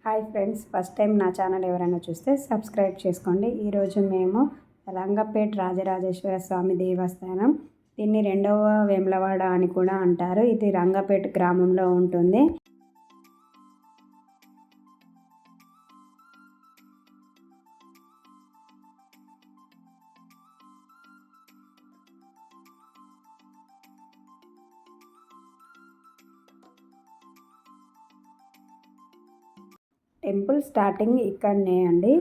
Hi friends, first time నా channel ఎవరైనా చూస్తే సబ్స్క్రైబ్ చేసుకోండి. ఈరోజు మేము రంగపేట్ రాజరాజేశ్వర స్వామి దేవస్థానం, దీన్ని రెండవ వేములవాడ అని కూడా అంటారు. ఇది రంగపేట్ గ్రామంలో ఉంటుంది. టెంపుల్ స్టార్టింగ్ ఇక్కడనే అండి.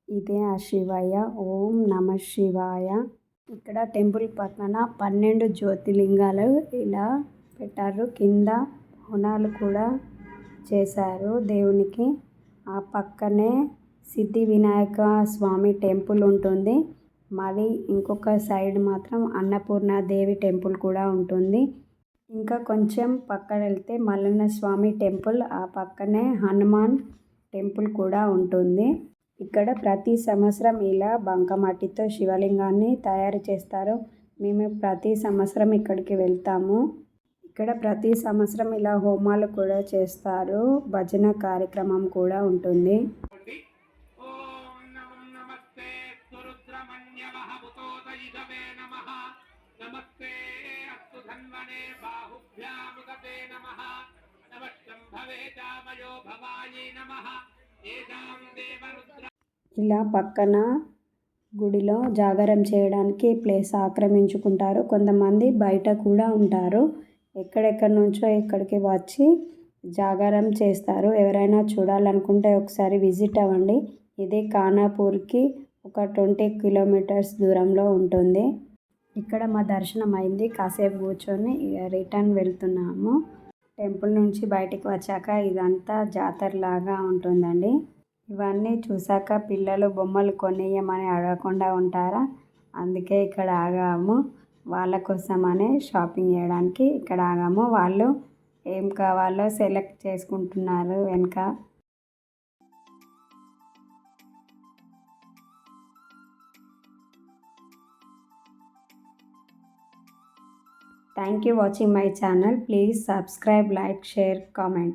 ఇదే ఆ శివయ్య. ఓం నమ శివాయ. ఇక్కడ టెంపుల్ పక్కన 12 జ్యోతిర్లింగాలు ఇలా పెట్టారు. కింద హోనాలు కూడా చేశారు దేవునికి. ఆ పక్కనే సిద్ధి వినాయక స్వామి టెంపుల్ ఉంటుంది. మరి ఇంకొక సైడ్ మాత్రం అన్నపూర్ణ దేవి టెంపుల్ కూడా ఉంటుంది. ఇంకా కొంచెం పక్కన వెళ్తే మల్లన్న స్వామి టెంపుల్, ఆ పక్కనే హనుమాన్ టెంపుల్ కూడా ఉంటుంది. ఇక్కడ ప్రతి సంవత్సరం ఇలా బంకమట్టితో శివలింగాన్ని తయారు చేస్తారు. మేము ప్రతి సంవత్సరం ఇక్కడికి వెళ్తాము. ఇక్కడ ప్రతి సంవత్సరం ఇలా హోమాలు కూడా చేస్తారు. భజన కార్యక్రమం కూడా ఉంటుంది. ఇలా పక్కన గుడిలో జాగారం చేయడానికి ప్లేస్ ఆక్రమించుకుంటారు. కొంతమంది బయట కూడా ఉంటారు. ఎక్కడెక్కడి నుంచో ఇక్కడికి వచ్చి జాగారం చేస్తారు. ఎవరైనా చూడాలనుకుంటే ఒకసారి విజిట్ అవ్వండి. ఇది ఖానాపూర్కి ఒక 20 కిలోమీటర్స్ దూరంలో ఉంటుంది. ఇక్కడ మా దర్శనం అయింది. కాసేపు కూర్చొని రిటర్న్ వెళ్తున్నాము. టెంపుల్ నుంచి బయటికి వచ్చాక ఇదంతా జాతరలాగా ఉంటుందండి. ఇవన్నీ చూసాక పిల్లలు బొమ్మలు కొనియమని అడగకుండా ఉంటారా? అందుకే ఇక్కడ ఆగాము. వాళ్ళ కోసమనే షాపింగ్ చేయడానికి ఇక్కడ ఆగాము. వాళ్ళు ఏం కావాలో సెలెక్ట్ చేసుకుంటున్నారు వెనుక. Thank you watching my channel. Please subscribe, like, share, comment.